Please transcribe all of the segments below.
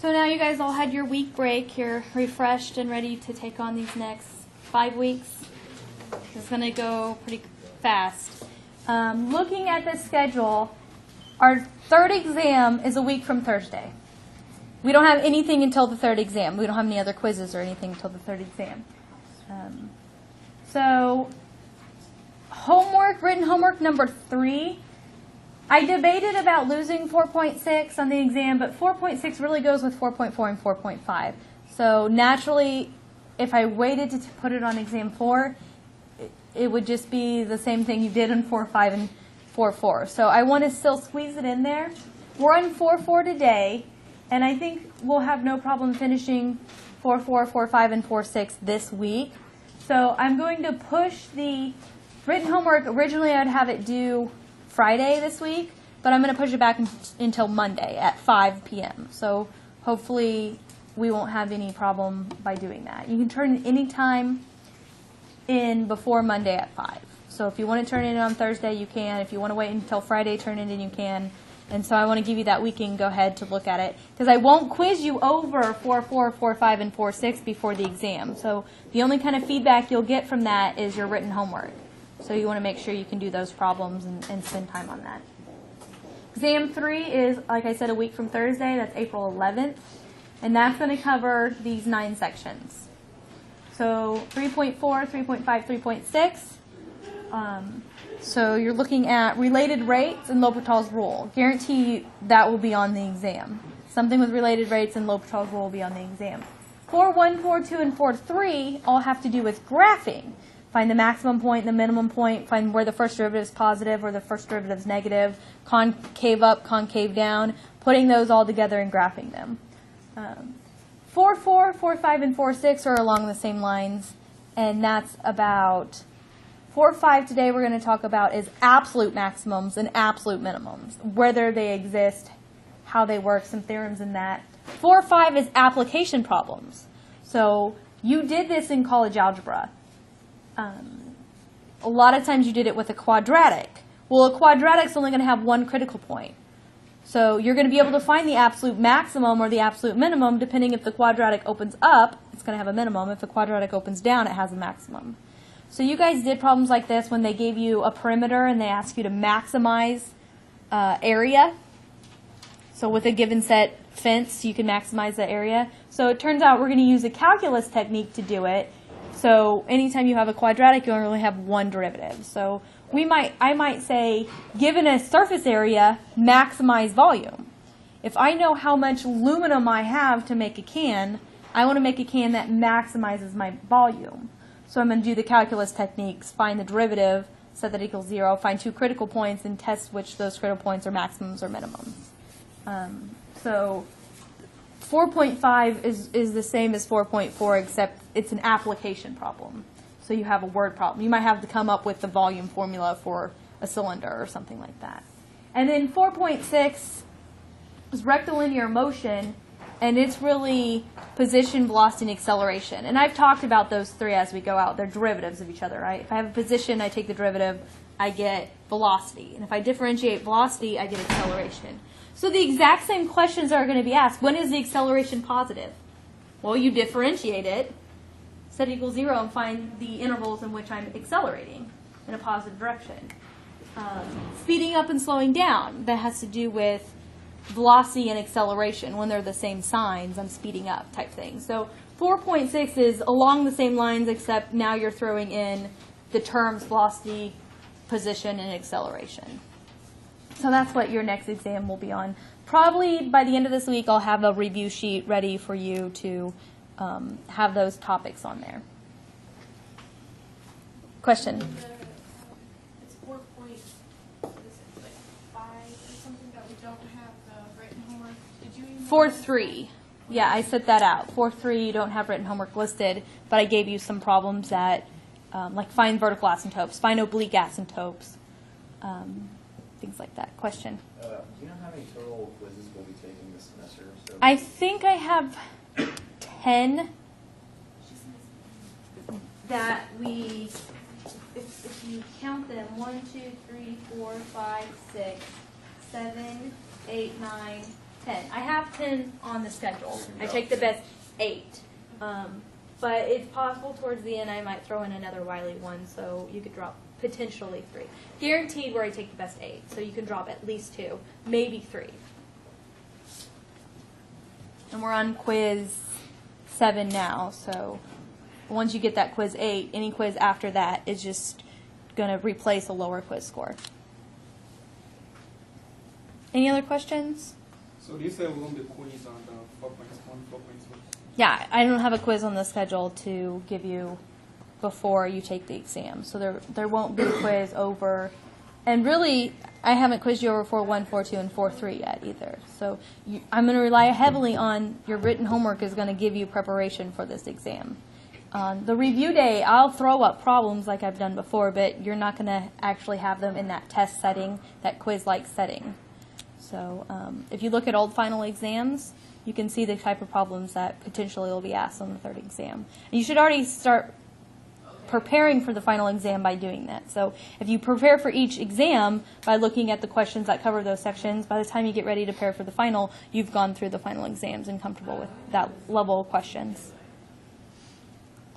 So now you guys all had your week break. You're refreshed and ready to take on these next 5 weeks. It's going to go pretty fast. Looking at the schedule, our third exam is a week from Thursday. We don't have anything until the third exam. We don't have any other quizzes or anything until the third exam. So homework, written homework number 3. I debated about losing 4.6 on the exam, but 4.6 really goes with 4.4 and 4.5. So naturally, if I waited to put it on exam 4, it would just be the same thing you did on 4.5 and 4.4. So I want to still squeeze it in there. We're on 4.4 today, and I think we'll have no problem finishing 4.4, 4.5, and 4.6 this week. So I'm going to push the written homework. Originally, I'd have it due Friday this week, but I'm going to push it back until Monday at 5 p.m. So hopefully we won't have any problem by doing that. You can turn any time in before Monday at 5. So if you want to turn it in on Thursday, you can. If you want to wait until Friday, turn it in, you can. And so I want to give you that weekend go ahead to look at it, because I won't quiz you over 4.4, 4.5, and 4.6 before the exam. So the only kind of feedback you'll get from that is your written homework. So you want to make sure you can do those problems and spend time on that. Exam 3 is, like I said, a week from Thursday. That's April 11th. And that's going to cover these 9 sections. So 3.4, 3.5, 3.6. So you're looking at related rates and L'Hopital's rule. Guarantee you that will be on the exam. Something with related rates and L'Hopital's rule will be on the exam. 4.1, 4.2, and 4.3 all have to do with graphing. Find the maximum point, the minimum point, find where the first derivative is positive or the first derivative is negative, concave up, concave down, putting those all together and graphing them. 4.4, 4.5, and 4.6 are along the same lines, and that's about 4.5 today we're going to talk about is absolute maximums and absolute minimums, whether they exist, how they work, some theorems in that. 4.5 is application problems. So you did this in college algebra. A lot of times you did it with a quadratic. Well, a quadratic's only going to have one critical point. So you're going to be able to find the absolute maximum or the absolute minimum depending if the quadratic opens up, it's going to have a minimum. If the quadratic opens down, it has a maximum. So you guys did problems like this when they gave you a perimeter and they asked you to maximize area. So with a given set fence, you can maximize the area. So it turns out we're going to use a calculus technique to do it. So anytime you have a quadratic, you only have one derivative. So I might say, given a surface area, maximize volume. If I know how much aluminum I have to make a can, I want to make a can that maximizes my volume. So I'm going to do the calculus techniques, find the derivative, set that equals 0, find 2 critical points, and test which those critical points are maximums or minimums. So 4.5 is the same as 4.4, except it's an application problem. So you have a word problem. You might have to come up with the volume formula for a cylinder or something like that. And then 4.6 is rectilinear motion, and it's really position, velocity, and acceleration. And I've talked about those 3 as we go out. They're derivatives of each other, right? If I have a position, I take the derivative, I get velocity. And if I differentiate velocity, I get acceleration. So the exact same questions are going to be asked. When is the acceleration positive? Well, you differentiate it, set it equals 0, and find the intervals in which I'm accelerating in a positive direction. Speeding up and slowing down, that has to do with velocity and acceleration. When they're the same signs, I'm speeding up type thing. So 4.6 is along the same lines, except now you're throwing in the terms velocity, position, and acceleration. So that's what your next exam will be on. Probably by the end of this week, I'll have a review sheet ready for you to have those topics on there. Question? It's 4.5 or something that we don't have the written homework. Did you email 4.3. Yeah, I set that out. 4.3, you don't have written homework listed, but I gave you some problems that, like find vertical asymptotes, find oblique asymptotes. Things like that. Question? Do you know how many total quizzes we'll be taking this semester? So I think I have 10 that we, if you count them, 1, 2, 3, 4, 5, 6, 7, 8, 9, 10. I have 10 on the schedule. I take the best 8. But it's possible towards the end I might throw in another Wiley one, so you could drop potentially 3. Guaranteed where I take the best 8, so you can drop at least 2, maybe 3. And we're on quiz 7 now, so once you get that quiz 8, any quiz after that is just going to replace a lower quiz score. Any other questions? So you said we're going to be quiz on the 4.1, 4.2? Yeah, I don't have a quiz on the schedule to give you before you take the exam. So there won't be a quiz over, and really, I haven't quizzed you over 4.1, 4.2, and 4.3 yet either. So I'm going to rely heavily on your written homework is going to give you preparation for this exam. On the review day, I'll throw up problems like I've done before, but you're not going to actually have them in that test setting, that quiz-like setting. So if you look at old final exams, you can see the type of problems that potentially will be asked on the third exam. And you should already start preparing for the final exam by doing that. So if you prepare for each exam by looking at the questions that cover those sections, by the time you get ready to prepare for the final, you've gone through the final exams and comfortable with that level of questions.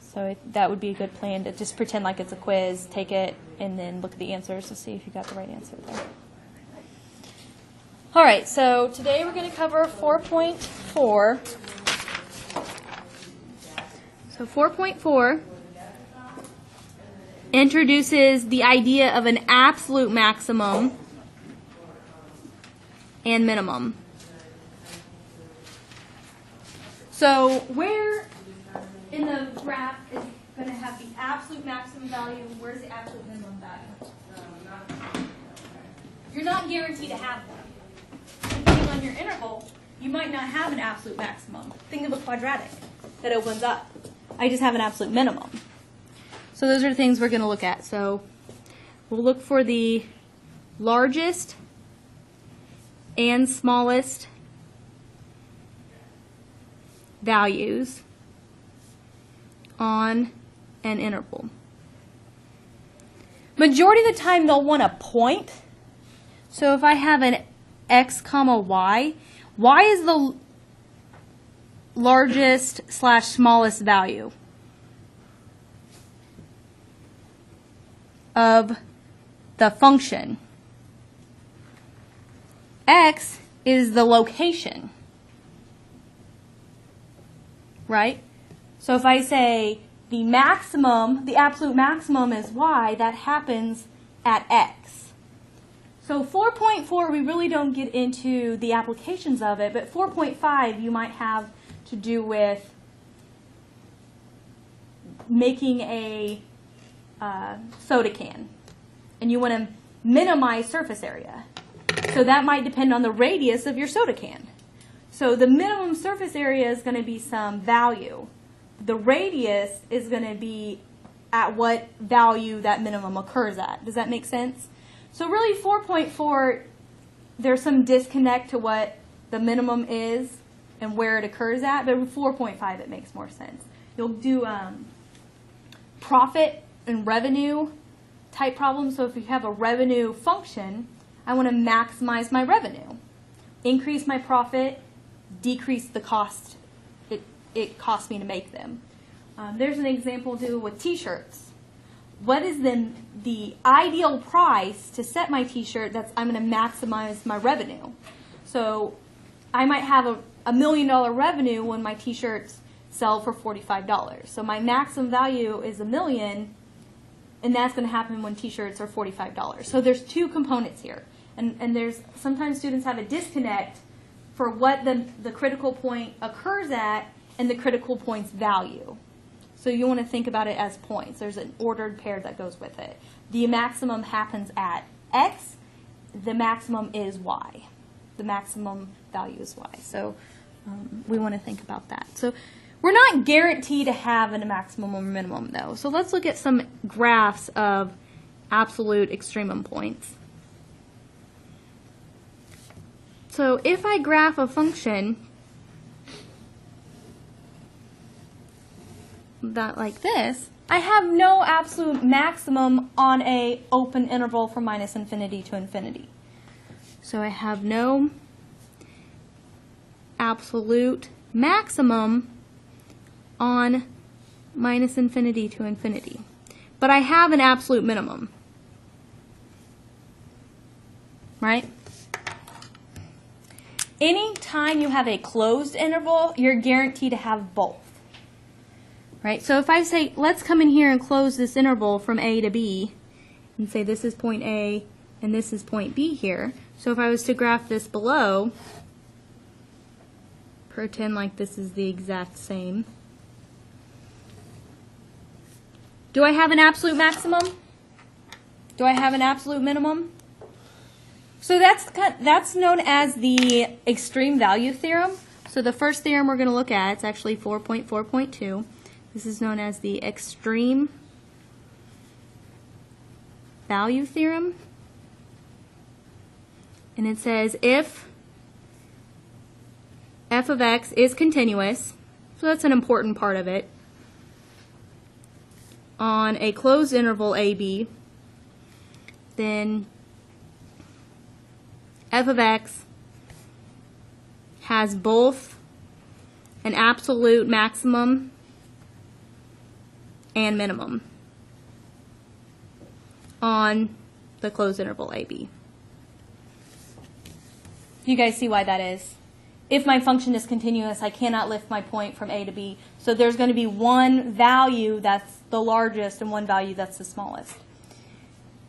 So that would be a good plan, to just pretend like it's a quiz, take it, and then look at the answers to see if you got the right answer there. All right, so today we're going to cover 4.4. So 4.4 introduces the idea of an absolute maximum and minimum. So where in the graph is going to have the absolute maximum value? Where's the absolute minimum value? You're not guaranteed to have one. Depending on your interval, you might not have an absolute maximum. Think of a quadratic that opens up. I just have an absolute minimum. So those are the things we're going to look at. So we'll look for the largest and smallest values on an interval. Majority of the time they'll want a point. So if I have an x comma y, y is the largest / smallest value of the function. X is the location, right? So if I say the maximum, the absolute maximum is y, that happens at x. So 4.4, we really don't get into the applications of it, but 4.5 you might have to do with making a soda can, and you want to minimize surface area. So that might depend on the radius of your soda can. So the minimum surface area is going to be some value. The radius is going to be at what value that minimum occurs at. Does that make sense? So really 4.4, there's some disconnect to what the minimum is and where it occurs at, but with 4.5 it makes more sense. You'll do profit and revenue type problems. So if you have a revenue function, I want to maximize my revenue, increase my profit, decrease the cost it costs me to make them. There's an example too with t-shirts. What is the ideal price to set my t-shirt that's I'm going to maximize my revenue? So I might have a $1 million revenue when my t-shirts sell for $45. So my maximum value is $1 million, and that's going to happen when t-shirts are $45. So there's two components here. And there's sometimes students have a disconnect for what the critical point occurs at and the critical point's value. So you want to think about it as points. There's an ordered pair that goes with it. The maximum happens at x. The maximum is y. The maximum value is y. So we want to think about that. So we're not guaranteed to have a maximum or minimum, though. So let's look at some graphs of absolute extremum points. So if I graph a function that like this, I have no absolute maximum on a open interval from -infinity to infinity. So I have no absolute maximum on minus infinity to infinity. But I have an absolute minimum, right? Anytime you have a closed interval, you're guaranteed to have both, right? So if I say, let's come in here and close this interval from A to B, and say this is point A and this is point B here. So if I was to graph this below, pretend like this is the exact same. Do I have an absolute maximum? Do I have an absolute minimum? So that's known as the extreme value theorem. So the first theorem we're going to look at, it's actually 4.4.2. This is known as the extreme value theorem. And it says if f of x is continuous, so that's an important part of it, on a closed interval AB, then f of x has both an absolute maximum and minimum on the closed interval AB. You guys see why that is? If my function is continuous, I cannot lift my point from A to B. So there's going to be one value that's the largest and one value that's the smallest.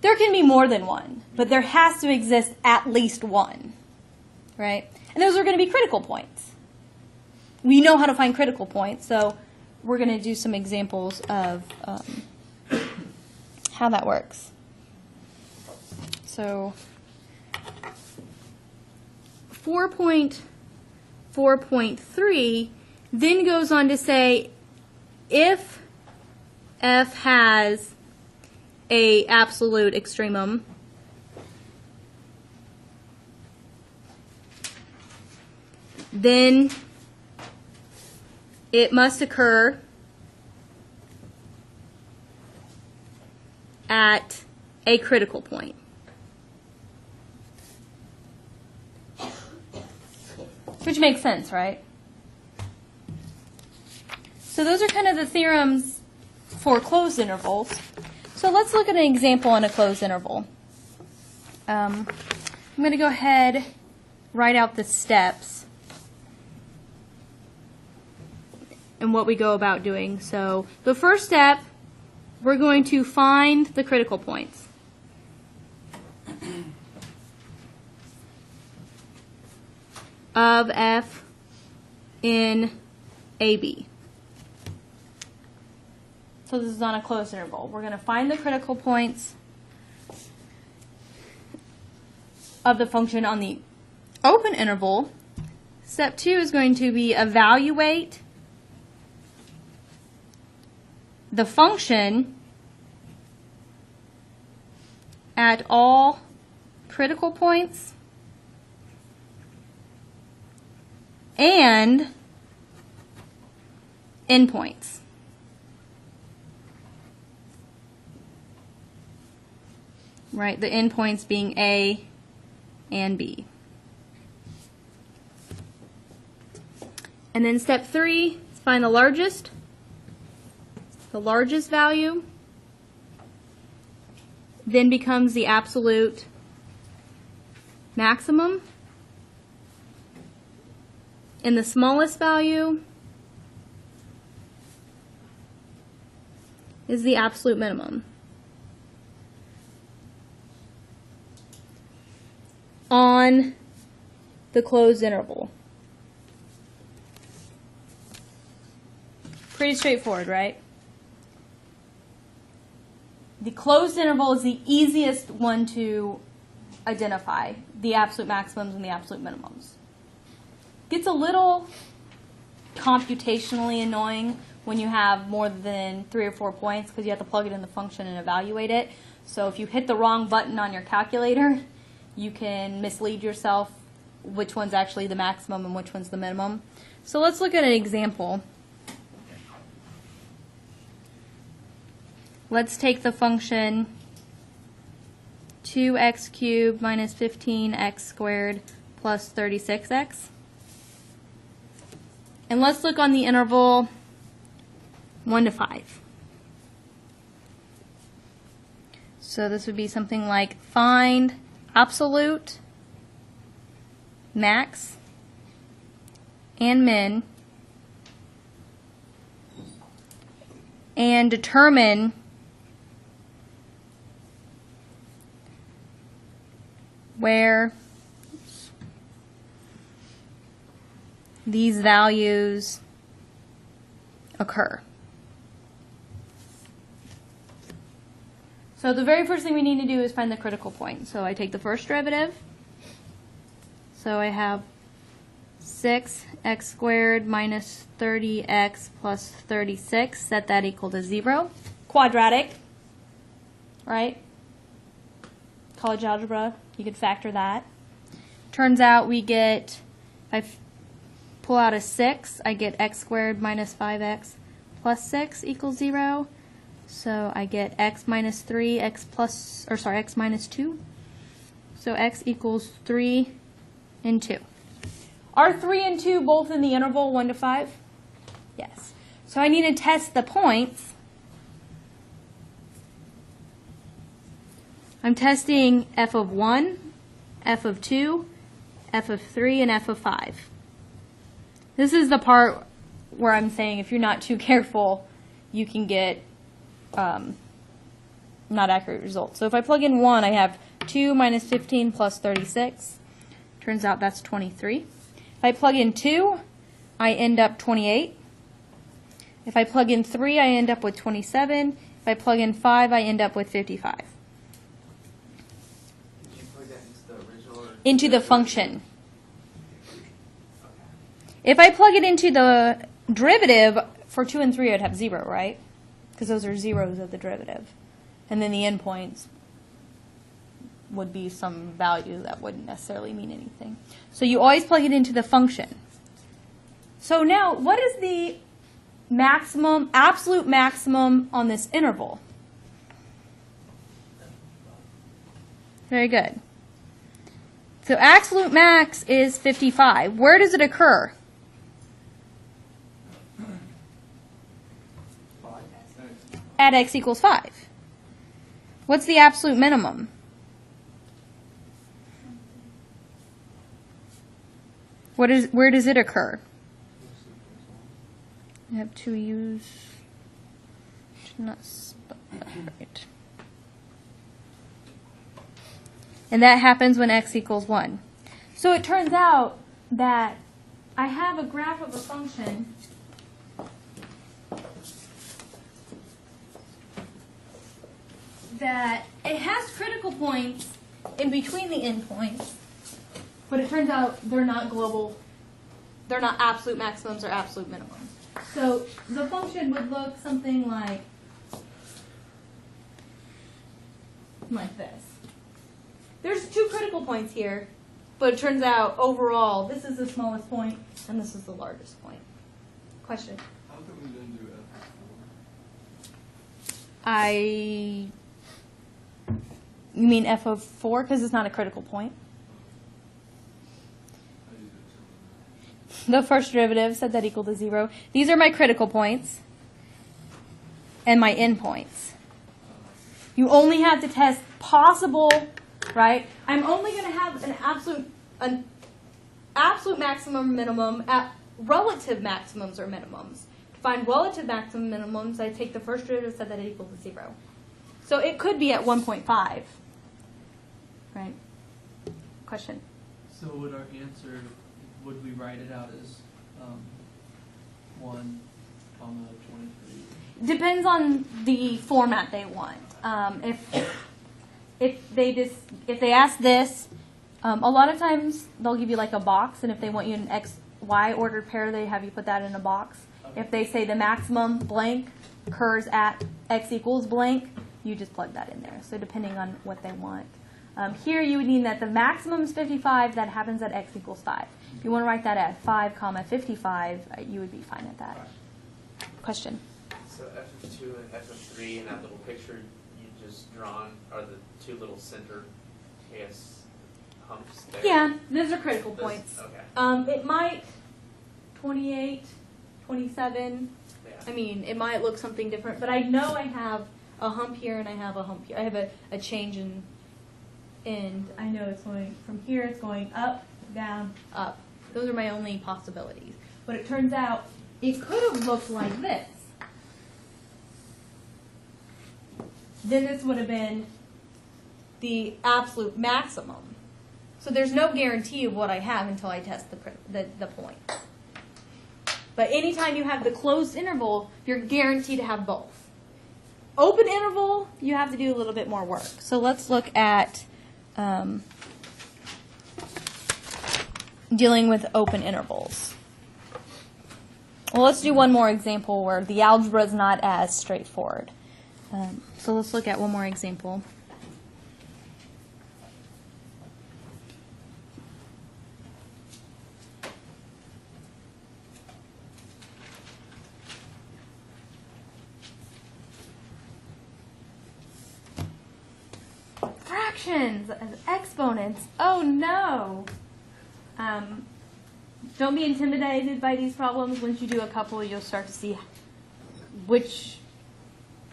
There can be more than one, but there has to exist at least one, right? And those are going to be critical points. We know how to find critical points, so we're going to do some examples of how that works. So 4.4.3 then goes on to say if f has a absolute extremum, then it must occur at a critical point. Which makes sense, right? So those are kind of the theorems for closed intervals. So let's look at an example on a closed interval. I'm going to go ahead, write out the steps and what we go about doing. So the first step, we're going to find the critical points. Of f in AB. So this is on a closed interval. We're going to find the critical points of the function on the open interval. Step 2 is going to be evaluate the function at all critical points and endpoints. Right, the endpoints being A and B. And then step 3 is find the largest value, then becomes the absolute maximum, and the smallest value is the absolute minimum on the closed interval. Pretty straightforward, right? The closed interval is the easiest one to identify, the absolute maximums and the absolute minimums. Gets a little computationally annoying when you have more than 3 or 4 points because you have to plug it in the function and evaluate it. So if you hit the wrong button on your calculator, you can mislead yourself which one's actually the maximum and which one's the minimum. So let's look at an example. Let's take the function 2x cubed minus 15x squared plus 36x. And let's look on the interval 1 to 5. So this would be something like find absolute, max, and min, and determine where these values occur. So the very first thing we need to do is find the critical point. So I take the first derivative. So I have 6x squared minus 30x plus 36. Set that equal to 0. Quadratic, right? College algebra, you could factor that. Turns out we get, if I pull out a 6, I get x squared minus 5x plus 6 equals 0. So I get x minus 3, x minus 2. So x equals 3 and 2. Are 3 and 2 both in the interval 1 to 5? Yes. So I need to test the points. I'm testing f of 1, f of 2, f of 3, and f of 5. This is the part where I'm saying if you're not too careful, you can get not accurate results. So if I plug in 1, I have 2 minus 15 plus 36. Turns out that's 23. If I plug in 2, I end up 28. If I plug in 3, I end up with 27. If I plug in 5, I end up with 55. Did you plug that into the original? Into the function. If I plug it into the derivative, for 2 and 3, I'd have 0, right? Because those are zeros of the derivative. And then the endpoints would be some value that wouldn't necessarily mean anything. So you always plug it into the function. So now, what is the maximum, absolute maximum on this interval? Very good. So absolute max is 55. Where does it occur? At x equals 5. What's the absolute minimum? Where does it occur? I have two u's. Should not spell that right. And that happens when x equals 1. So it turns out that I have a graph of a function that it has critical points in between the endpoints, but it turns out they're not global, they're not absolute maximums or absolute minimums. So the function would look something like this. There's two critical points here, but it turns out overall this is the smallest point and this is the largest point. Question? How come we didn't do F4? You mean f of 4 because it's not a critical point? The first derivative set that equal to 0. These are my critical points and my endpoints. You only have to test possible, right? I'm only going to have an absolute maximum, minimum, at relative maximums or minimums. To find relative maximum minimums, I take the first derivative set that equal to 0. So it could be at 1.5. Right? Question? So would our answer, would we write it out as 1, 23? Depends on the format they want. If they ask this, a lot of times they'll give you like a box, and if they want you an x, y ordered pair, they have you put that in a box. Okay. If they say the maximum blank occurs at x equals blank, you just plug that in there. So depending on what they want. Here you would need that the maximum is 55, that happens at x equals 5. If you want to write that at 5, 55, you would be fine at that. Question? So f of 2 and f of 3 in that little picture you just drawn are the two little center, I guess, humps there? Yeah, those are critical Those- points. Okay. It might, 28, 27. Yeah. I mean, it might look something different, but I know I have a hump here and I have a hump here. I have a change in, and I know it's going from here, it's going up, down, up. Those are my only possibilities. But it turns out it could have looked like this. Then this would have been the absolute maximum. So there's no guarantee of what I have until I test the point. But anytime you have the closed interval, you're guaranteed to have both. Open interval, you have to do a little bit more work. So let's look at dealing with open intervals. Well, let's do one more example where the algebra is not as straightforward. So let's look at one more example. Fractions as exponents. Oh no! Don't be intimidated by these problems. Once you do a couple, you'll start to see which.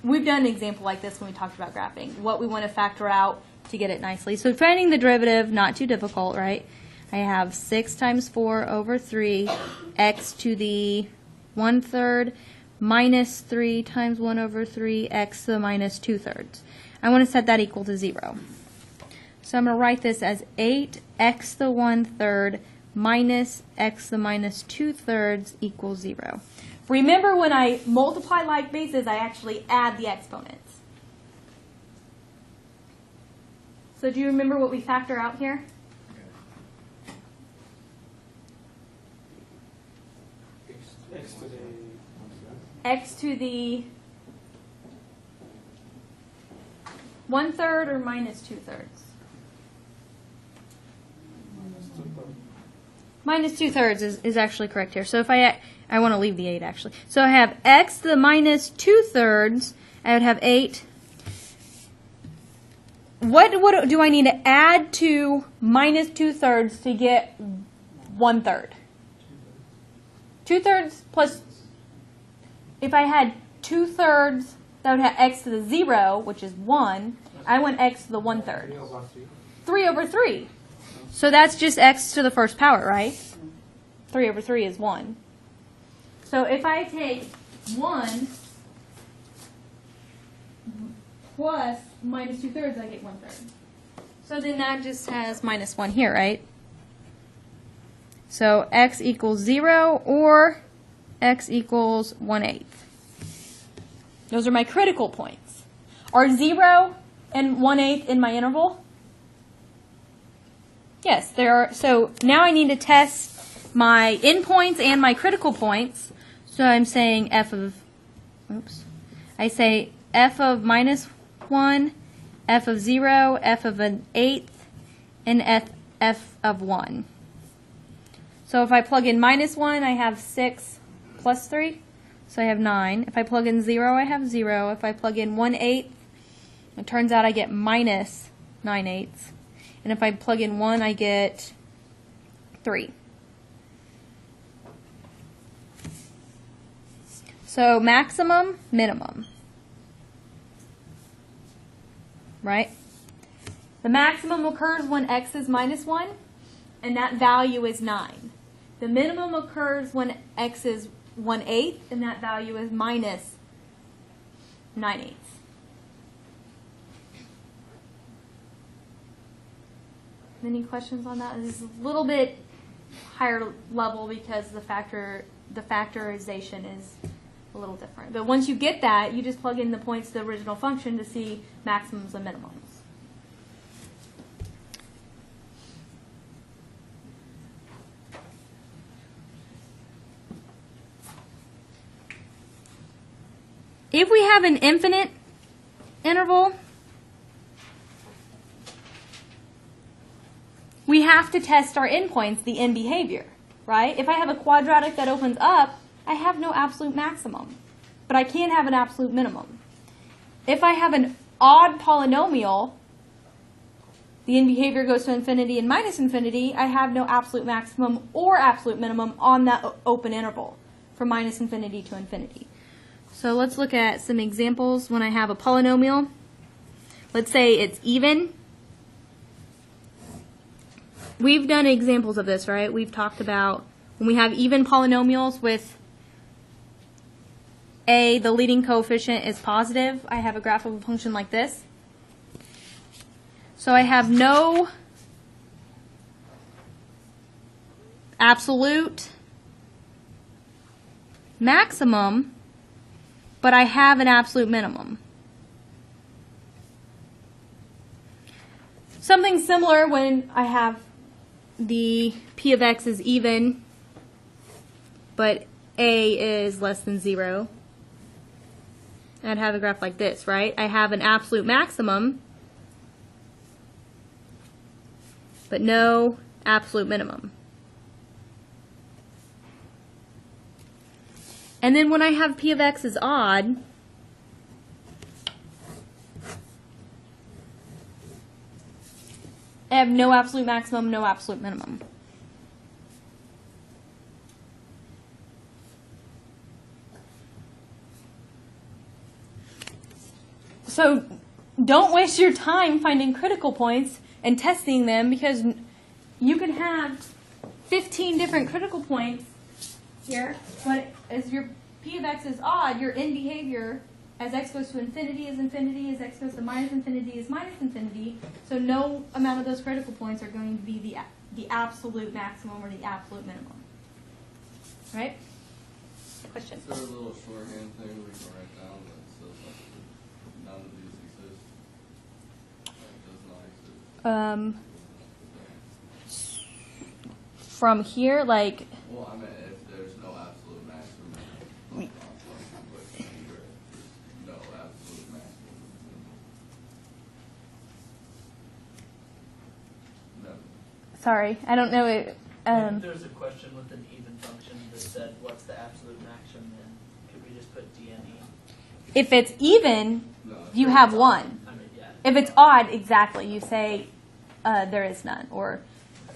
We've done an example like this when we talked about graphing. What we want to factor out to get it nicely. So finding the derivative, not too difficult, right? I have 6 times 4 over 3, x to the 1/3 minus 3 times 1 over 3, x to the minus 2/3. I want to set that equal to 0. So I'm going to write this as 8x to the 1/3 minus x to the minus 2/3 equals 0. Remember, when I multiply like bases, I actually add the exponents. So do you remember what we factor out here? X to the X to the 1/3 or minus 2/3? Minus 2/3 is actually correct here. So if I want to leave the 8 actually. So I have x to the minus 2/3. I would have 8. What do I need to add to minus 2/3 to get 1/3? 2/3 plus, if I had 2/3, that would have x to the 0, which is 1. I want x to the 1/3. 3 over 3. So that's just x to the first power, right? 3 over 3 is 1. So if I take 1 plus minus 2/3, I get 1/3. So then that just has minus 1 here, right? So x equals 0 or x equals 1/8. Those are my critical points. Are 0 and 1/8 in my interval? Yes, there are. So now I need to test my endpoints and my critical points. So I'm saying f of, I say f of minus 1, f of 0, f of an 1/8, and f of 1. So if I plug in minus 1, I have 6 plus 3, so I have 9. If I plug in 0, I have 0. If I plug in 1/8, it turns out I get minus 9/8. And if I plug in 1, I get 3. So maximum, minimum. Right? The maximum occurs when x is minus 1, and that value is 9. The minimum occurs when x is 1/8, and that value is minus 9/8. Any questions on that? This is a little bit higher level because the factorization is a little different. But once you get that, you just plug in the points to the original function to see maximums and minimums. If we have an infinite interval, we have to test our endpoints, the end behavior, right? If I have a quadratic that opens up, I have no absolute maximum, but I can have an absolute minimum. If I have an odd polynomial, the end behavior goes to infinity and minus infinity, I have no absolute maximum or absolute minimum on that open interval. from minus infinity to infinity. So let's look at some examples when I have a polynomial. Let's say it's even. We've done examples of this, right? We've talked about when we have even polynomials with a, the leading coefficient is positive. I have a graph of a function like this. So I have no absolute maximum, but I have an absolute minimum. Something similar when I have the p of x is even, but a is less than 0. I'd have a graph like this, right? I have an absolute maximum, but no absolute minimum. And then when I have p of x is odd, I have no absolute maximum, no absolute minimum. So don't waste your time finding critical points and testing them, because you can have 15 different critical points here, but as your p of x is odd, your end behavior as x goes to infinity is infinity, as x goes to minus infinity is minus infinity, so no amount of those critical points are going to be the absolute maximum or the absolute minimum. Right? Question? Is there a little shorthand thing we can write down that says like none of these exist? Like, does not exist? From here, like, Well, I mean, if there's no absolute maximum, but here there's no absolute maximum. No. sorry, I don't know it. If there's a question with an even function that said, what's the absolute maximum, then could we just put DNE? If it's even, No, you have one. I mean, yeah. If it's odd, exactly, you say there is none, or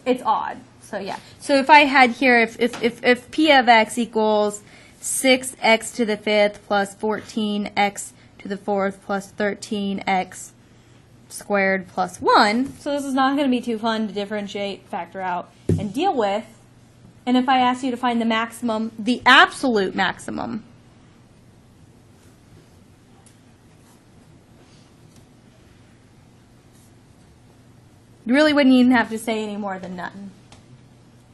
it's odd. So yeah. So if I had here, if p of x equals 6x to the 5th plus 14x to the 4th plus 13x squared plus 1, so this is not going to be too fun to differentiate, factor out, and deal with. And if I ask you to find the maximum, the absolute maximum, you really wouldn't even have to say any more than none.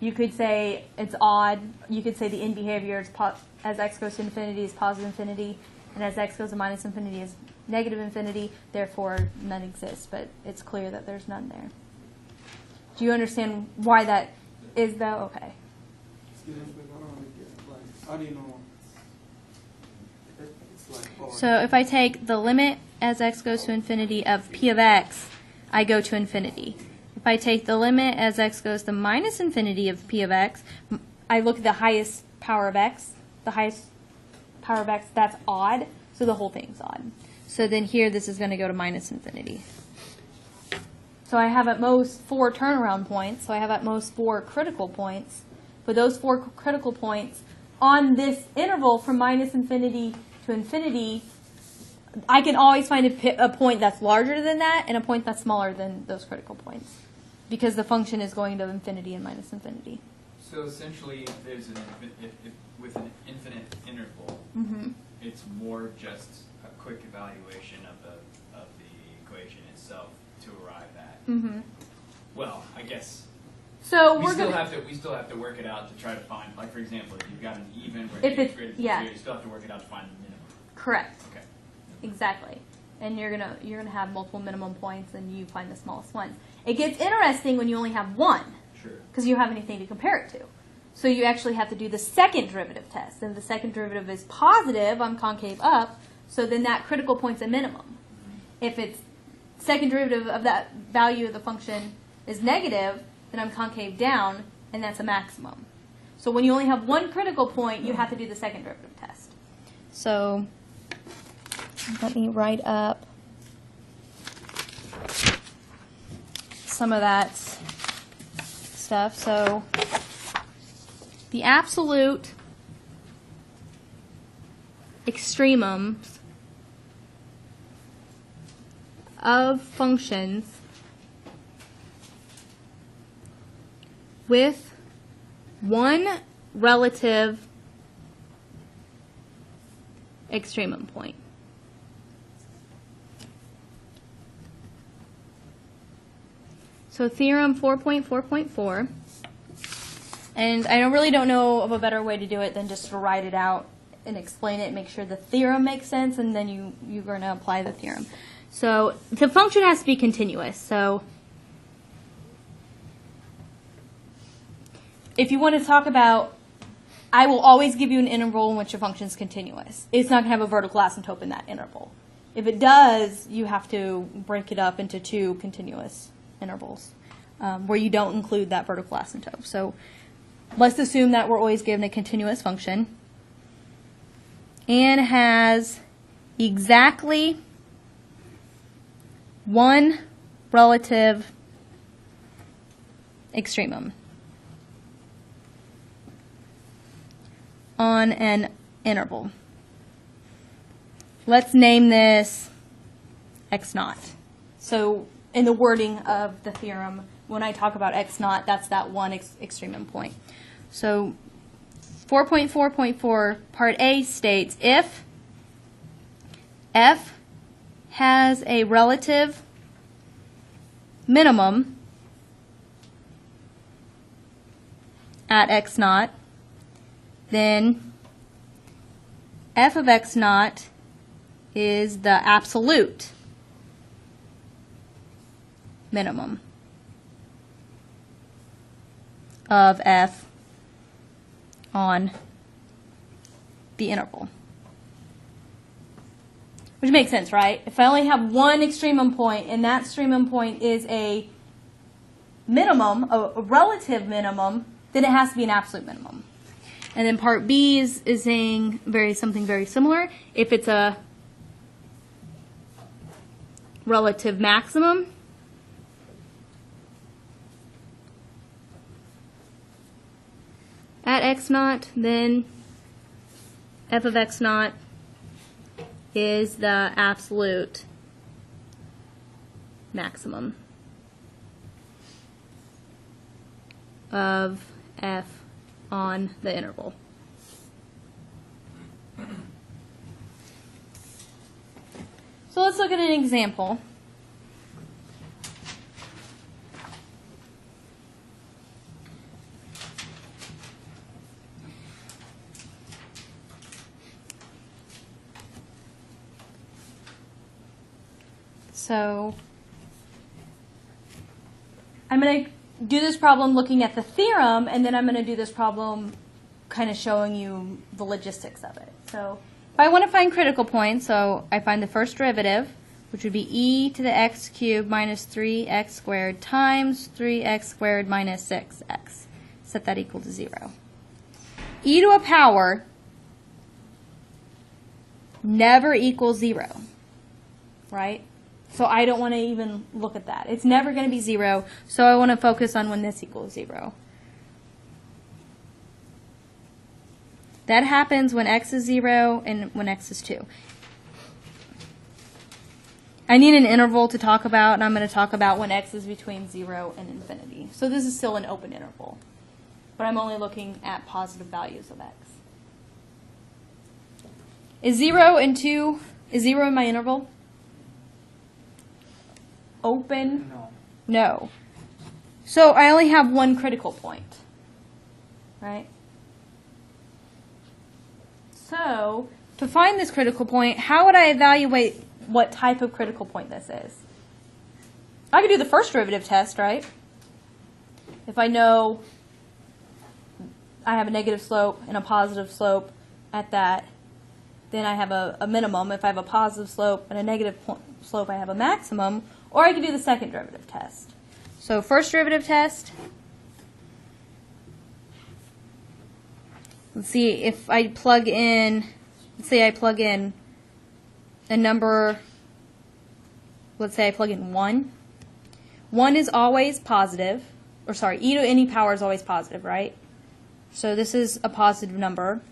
You could say it's odd. You could say the end behavior is as x goes to infinity is positive infinity, and as x goes to minus infinity is negative infinity. Therefore, none exists. But it's clear that there's none there. Do you understand why that is, though? Okay. Excuse me, but I don't really get it. Like, how do you know? It's like hard. So if I take the limit as x goes to infinity of p of x, I go to infinity. If I take the limit as x goes to minus infinity of p of x, I look at the highest power of x. The highest power of x, that's odd, so the whole thing's odd. So then here, this is going to go to minus infinity. So I have at most 4 turnaround points, so I have at most 4 critical points. But those 4 critical points on this interval from minus infinity to infinity, I can always find a point that's larger than that and a point that's smaller than those critical points, because the function is going to infinity and minus infinity. So essentially, if there's if with an infinite interval, Mm-hmm. it's more just a quick evaluation of the equation itself to arrive at. Mm-hmm. Well, I guess So we we're still going have to work it out to try to find, like, for example, if you've got an even where If you it's- integrate yeah. you still have to work it out to find the minimum. correct. Okay. Exactly. And you're gonna have multiple minimum points, and you find the smallest ones. It gets interesting when you only have one, Sure. because you don't have anything to compare it to. So you actually have to do the second derivative test, and the second derivative is positive, I'm concave up, so then that critical point's a minimum. If it's second derivative of that value of the function is negative, then I'm concave down, and that's a maximum. So when you only have one critical point, you have to do the second derivative test. So let me write up some of that stuff. So the absolute extremums of functions with one relative extremum point. So theorem 4.4.4, and I really don't know of a better way to do it than just to write it out and explain it, make sure the theorem makes sense, and then you're going to apply the theorem. So the function has to be continuous. So if you want to talk about, I will always give you an interval in which a function is continuous. It's not going to have a vertical asymptote in that interval. If it does, you have to break it up into two continuous intervals where you don't include that vertical asymptote. So let's assume that we're always given a continuous function and has exactly one relative extremum on an interval. Let's name this x naught. So in the wording of the theorem, when I talk about x naught, that's that one extremum point. So 4.4.4 part A states if f has a relative minimum at x naught, then f of x naught is the absolute minimum of f on the interval. Which makes sense, right? If I only have one extremum point, and that extremum point is a minimum, a relative minimum, then it has to be an absolute minimum. And then part B is saying something very similar. If it's a relative maximum, at x naught, then f of x naught is the absolute maximum of f on the interval. So let's look at an example. So I'm going to do this problem looking at the theorem, and then I'm going to do this problem kind of showing you the logistics of it. So if I want to find critical points, so I find the first derivative, which would be e to the x cubed minus 3x squared times 3x squared minus 6x. Set that equal to 0. E to a power never equals 0, right? So I don't want to even look at that. It's never going to be 0, so I want to focus on when this equals 0. That happens when x is 0 and when x is 2. I need an interval to talk about, and I'm going to talk about when x is between 0 and infinity. So this is still an open interval, but I'm only looking at positive values of x. Is 0 and 2, is 0 in my interval? Open? No. No. So I only have one critical point, right? So to find this critical point, how would I evaluate what type of critical point this is? I could do the first derivative test, right? If I know I have a negative slope and a positive slope at that, then I have a minimum. If I have a positive slope and a negative slope, I have a maximum. Or I could do the second derivative test. So first derivative test. Let's see if I plug in, let's say I plug in a number, let's say I plug in 1. 1 is always positive, or sorry, e to any power is always positive, right? So this is a positive number.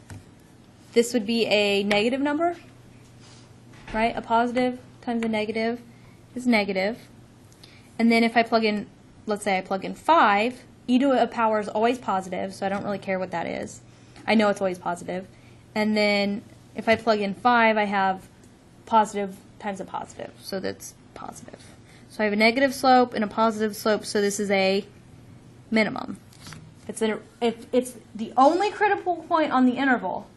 this would be a negative number, right? A positive times a negative is negative. And then if I plug in, let's say I plug in 5, e to a power is always positive, so I don't really care what that is. I know it's always positive. And then if I plug in 5, I have positive times a positive, so that's positive. So I have a negative slope and a positive slope, so this is a minimum. If it's the only critical point on the interval,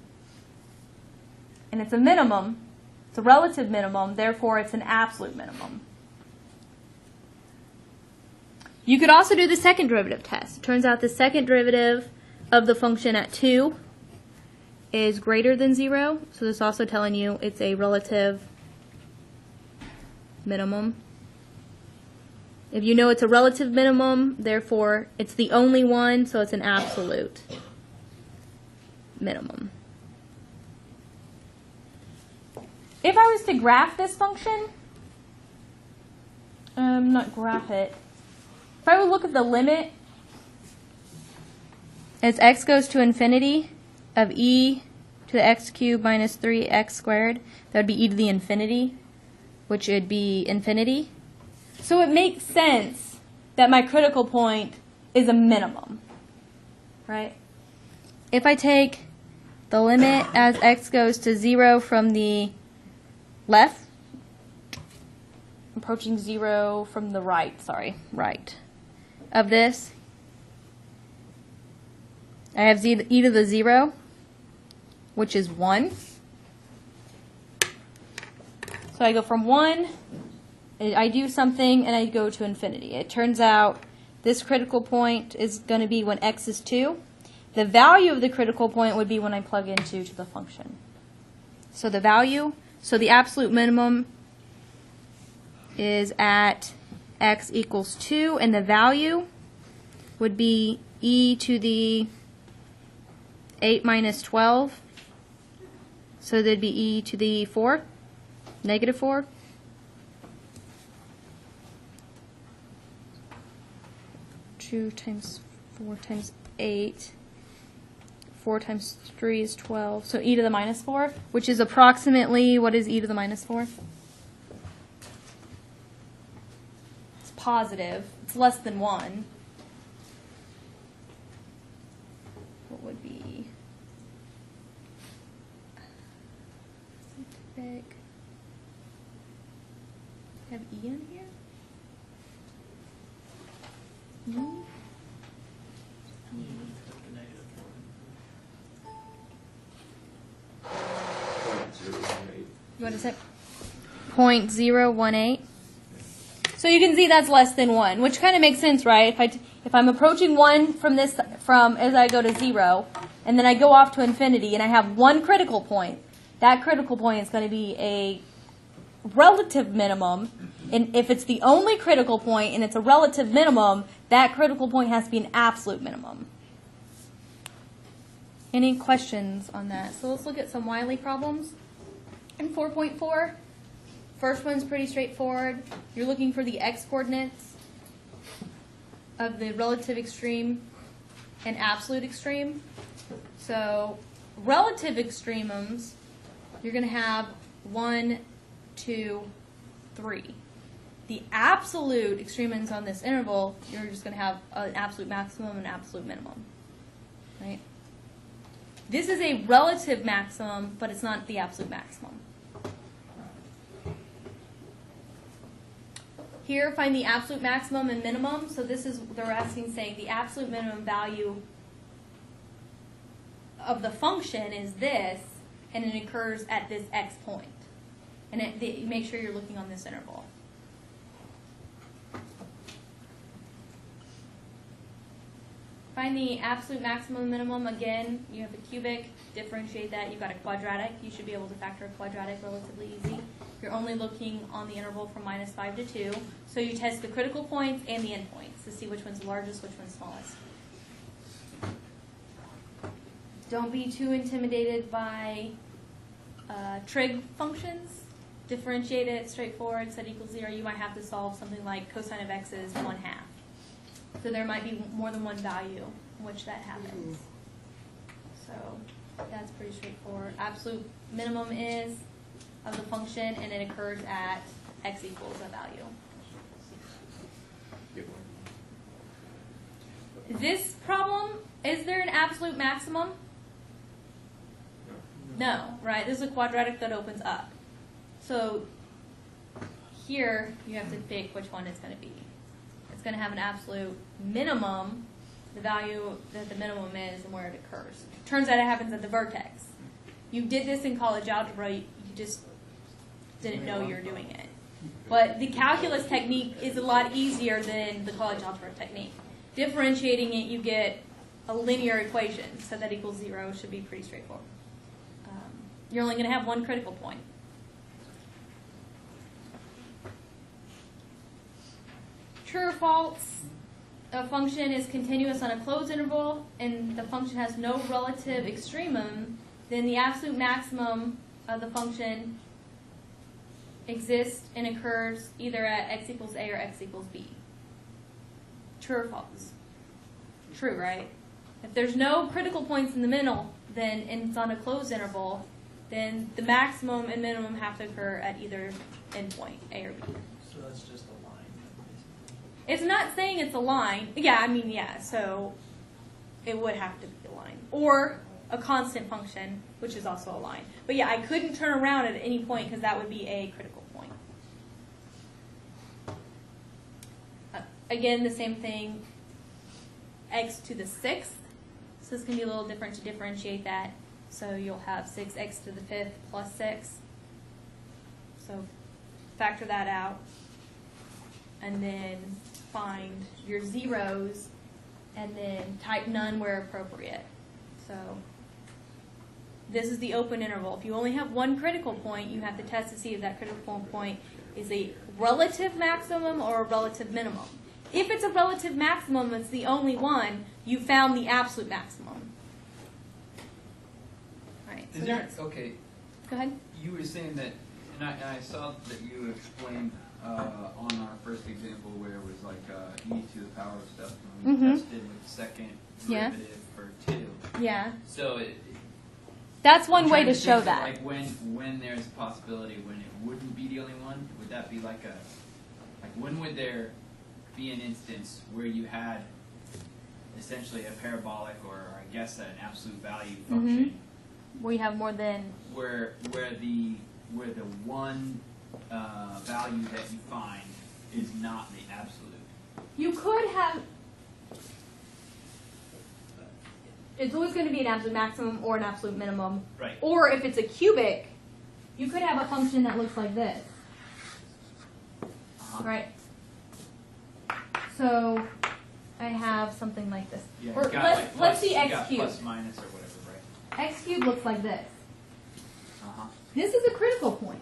and it's a minimum, it's a relative minimum, therefore it's an absolute minimum. You could also do the second derivative test. It turns out the second derivative of the function at 2 is greater than 0, so this is also telling you it's a relative minimum. If you know it's a relative minimum, therefore it's the only one, so it's an absolute minimum. If I was to graph this function, not graph it, if I would look at the limit as x goes to infinity of e to the x cubed minus 3x squared, that would be e to the infinity, which would be infinity. So it makes sense that my critical point is a minimum, right? If I take the limit as x goes to 0 from the left, approaching 0 from the right, right, of this, I have e to the 0, which is 1. So I go from 1, I do something, and I go to infinity. It turns out this critical point is going to be when x is 2. The value of the critical point would be when I plug in 2 to the function. So the value, so the absolute minimum is at x equals 2, and the value would be e to the 8 minus 12. So there'd be e to the 4, negative 4. Two times 4 times 8. 4 times 3 is 12. So e to the minus 4, which is approximately, what is e to the minus 4? It's positive. It's less than 1. What would be? Big. Have e in here? No. You want to say 0.018? So you can see that's less than 1, which kind of makes sense, right? If I'm approaching 1 from as I go to 0, and then I go off to infinity, and I have one critical point, that critical point is going to be a relative minimum. And if it's the only critical point and it's a relative minimum, that critical point has to be an absolute minimum. Any questions on that? So let's look at some Wiley problems. In 4.4, first one's pretty straightforward. You're looking for the x-coordinates of the relative extreme and absolute extreme. So relative extremums, you're going to have 1, 2, 3. The absolute extremums on this interval, you're just going to have an absolute maximum and an absolute minimum, right? This is a relative maximum, but it's not the absolute maximum. Here, find the absolute maximum and minimum. So this is, they're asking, saying the absolute minimum value of the function is this, and it occurs at this x point. And make sure you're looking on this interval. Find the absolute maximum and minimum. Again, you have a cubic, differentiate that. You've got a quadratic. You should be able to factor a quadratic relatively easy. You're only looking on the interval from -5 to 2. So you test the critical points and the endpoints to see which one's largest, which one's smallest. Don't be too intimidated by trig functions. Differentiate it, straightforward, set equals 0. You might have to solve something like cosine of x is 1/2. So there might be more than one value in which that happens. So That's pretty straightforward. Absolute minimum is of the function, and it occurs at x equals a value. This problem, is there an absolute maximum? No, right? This is a quadratic that opens up. So here you have to pick which one it's going to be. It's going to have an absolute minimum, the value that the minimum is and where it occurs. Turns out it happens at the vertex. You did this in college algebra, you just didn't know you were doing it. But the calculus technique is a lot easier than the college algebra technique. Differentiating it, you get a linear equation, so that equals 0 should be pretty straightforward. You're only going to have one critical point. True or false, a function is continuous on a closed interval and the function has no relative extremum, then the absolute maximum of the function exists and occurs either at x equals a or x equals b. True or false? True, right? If there's no critical points in the middle, then and it's on a closed interval, then the maximum and minimum have to occur at either endpoint, A or B. So that's just a line. It's not saying it's a line. Yeah, I mean, yeah, so it would have to be a line. Or a constant function, which is also a line. But yeah, I couldn't turn around at any point because that would be a critical point. Again, the same thing, x to the 6th. So it's going to be a little different to differentiate that. So you'll have 6x to the 5th plus 6. So factor that out. And then find your zeros and then type none where appropriate. So this is the open interval. If you only have one critical point, you have to test to see if that critical point is a relative maximum or a relative minimum. If it's a relative maximum, it's the only one, you found the absolute maximum. Right. So Is there, that's- okay, Go ahead. you were saying that, and I saw that you explained on our first example where it was like e to the power of stuff, and we Mhm. tested with the second Yeah. derivative for 2. Yeah. So That's one I'm way trying to show think of, that. Like when there's a possibility when it wouldn't be the only one, would that be like when would there be an instance where you had essentially a parabolic or I guess an absolute value function Where you have more than where the one value that you find is not the absolute? you could have. It's always going to be an absolute maximum or an absolute minimum. Right. Or if it's a cubic, you could have a function that looks like this. Right. So I have something like this. Yeah, Or you got let's like let's plus- see you x got cubed. plus minus or whatever, right? X cubed looks like this. Uh-huh. This is a critical point,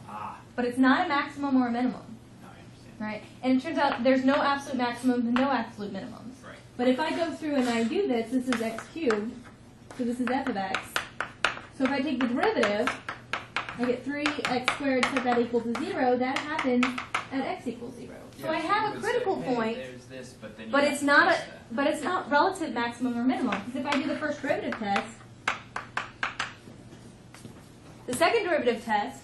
Ah, but it's not a maximum or a minimum. now I understand. Right? And it turns out there's no absolute maximums and no absolute minimums. Right. But if I go through and I do this, this is x cubed, so this is f of x. So if I take the derivative, I get 3x squared set that equal to 0. That happens at x equals 0. So I Yeah, have you a would critical say, hey, point, there's this, but then you but have it's to not test a that. but it's not relative maximum or minimum. Because if I do the first derivative test, the second derivative test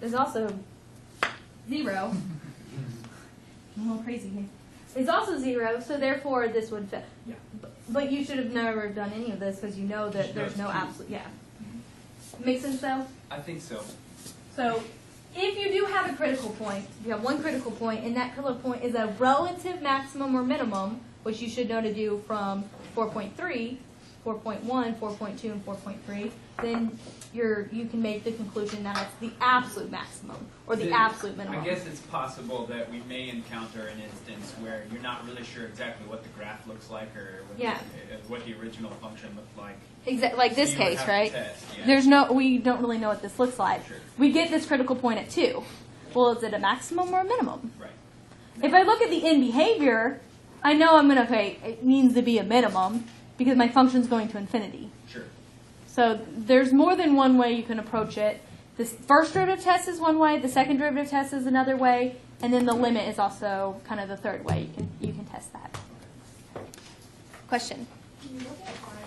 is also 0. I'm a little crazy here. It's also 0, so therefore this would fit. Yeah. But you should have never done any of this because you know that Just there's know no it's true. absolute. Yeah. Make sense though? I think so. So if you do have a critical point, you have one critical point, and that critical point is a relative maximum or minimum, which you should know to do from 4.3, 4.1, 4.2, and 4.3, then you can make the conclusion that it's the absolute maximum or the absolute minimum. I guess it's possible that we may encounter an instance where you're not really sure exactly what the graph looks like or what the original function looked like. Like this So you would case, have to right? test, yeah. We don't really know what this looks like. Sure. We get this critical point at 2. Well, is it a maximum or a minimum? Right. If I look at the end behavior, I know I'm going to, it needs to be a minimum because my function's going to infinity. Sure. So there's more than one way you can approach it. The first derivative test is one way, the second derivative test is another way, and then the limit is also kind of the third way you can test that. question. Can you look at RA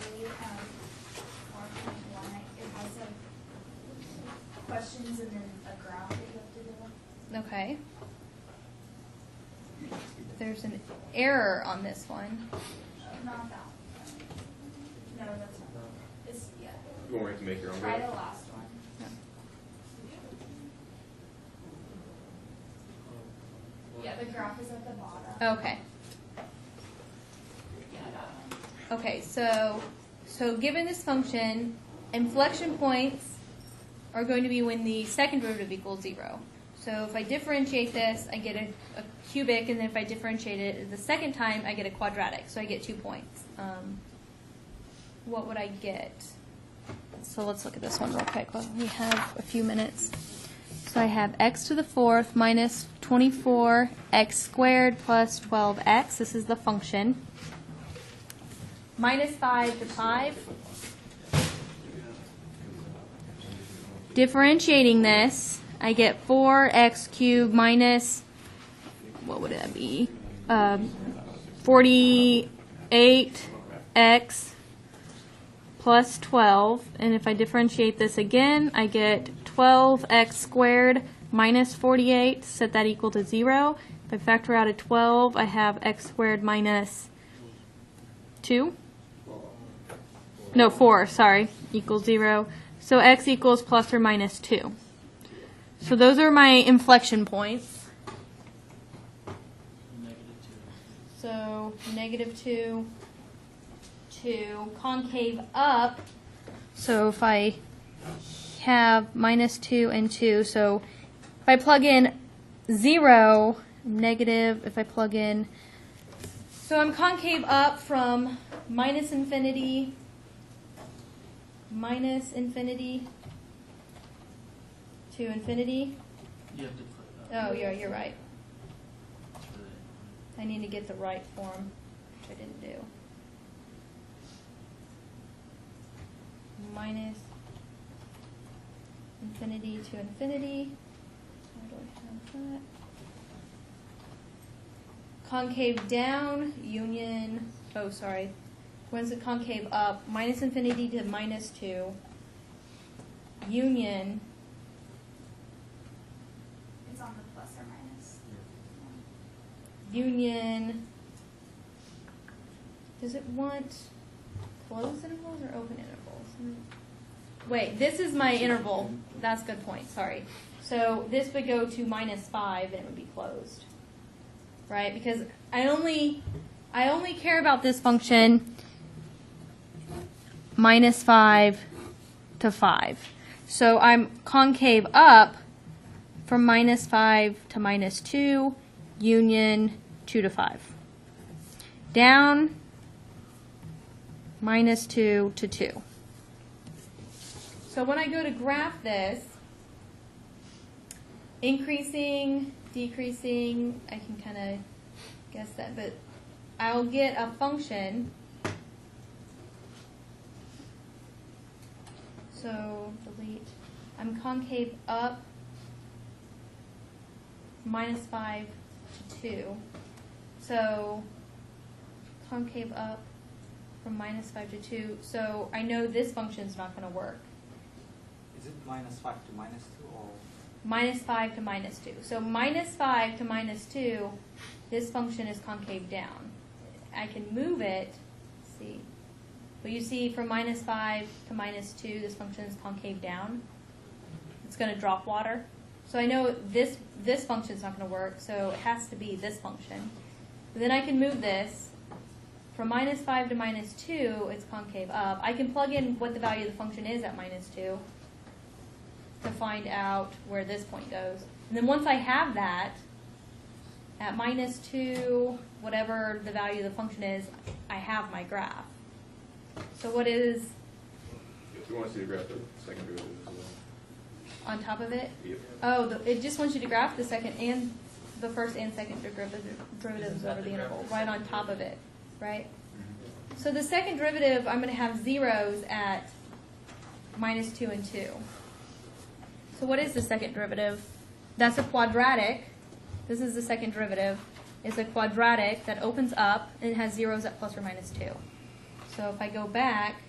4.1? It has some questions and then a graph that you have to do. Okay. There's an error on this one. Not that one. No, that's not. It's, yeah. You want me to make your own Try graph? the last one. Yeah, the graph is at the bottom. Okay. Yeah, that one. Okay, so given this function, inflection points are going to be when the second derivative equals 0. So if I differentiate this, I get a cubic, and then if I differentiate it the second time, I get a quadratic. So I get 2 points. What would I get? So let's look at this one real quick while we have a few minutes. So I have x to the 4th minus 24 x squared plus 12x. This is the function. Minus 5 to 5. Differentiating this, I get 4x cubed minus, what would that be? 48x plus 12. And if I differentiate this again, I get 12x squared minus 48. Set that equal to 0. If I factor out a 12, I have x squared minus 2. No, 4, sorry, equals 0. So x equals plus or minus 2. So those are my inflection points. So -2, 2, concave up. So if I have -2 and 2, so if I plug in 0, negative, if I plug in, so I'm concave up from minus infinity to infinity. You have to put. Oh, yeah, you're right. I need to get the right form, which I didn't do. Minus infinity to infinity. How do I have that? Concave down, union, oh, sorry. When's it concave up? Minus infinity to minus 2. Union. It's on the plus or minus. Union. Does it want closed intervals or open intervals? Wait, this is my interval. That's a good point, sorry. So this would go to -5 and it would be closed. Right? Because I only care about this function -5 to 5. So I'm concave up from -5 to -2, union 2 to 5. Down, -2 to 2. So when I go to graph this, increasing, decreasing, I can kind of guess that, but I'll get a function. So delete. I'm concave up -5 to 2. So concave up from -5 to 2. So I know this function's not going to work. Is it -5 to -2 or? -5 to -2. So -5 to -2, this function is concave down. I can move it. Let's see. But you see from -5 to -2, this function is concave down. It's going to drop water. So I know this function is not going to work, so it has to be this function. But then I can move this. From -5 to -2, it's concave up. I can plug in what the value of the function is at -2 to find out where this point goes. And then once I have that, at -2, whatever the value of the function is, I have my graph. So what is If you want to see the graph, the second derivative as well. on top of it? Yep. Oh, it just wants you to graph the second and the first and second derivatives over the interval, right on top of it, right? So the second derivative, I'm going to have zeros at -2 and 2. So what is the second derivative? That's a quadratic. This is the second derivative. is a quadratic that opens up and it has zeros at plus or minus 2. So if I go back,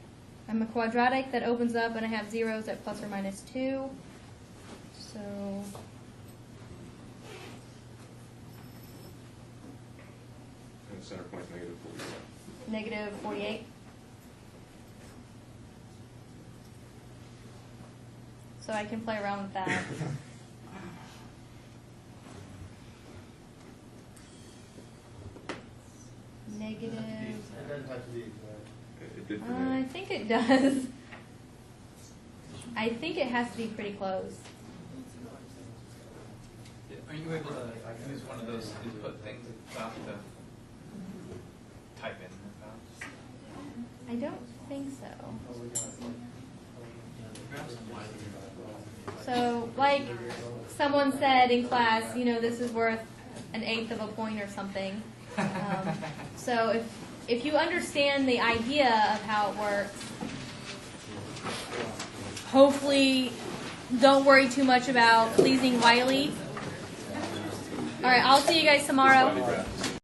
I'm a quadratic that opens up and I have zeros at plus or minus 2. So And the center point's negative 48. negative 48. So I can play around with that. Negative. It doesn't have to be exact. It did for I me. think it does. I think it has to be pretty close. Are you able to use one of those input things at the top to type in the top? I don't think so. So, like someone said in class, you know, this is worth 1/8 of a point or something. So if you understand the idea of how it works, hopefully don't worry too much about pleasing Wiley. All right, I'll see you guys tomorrow.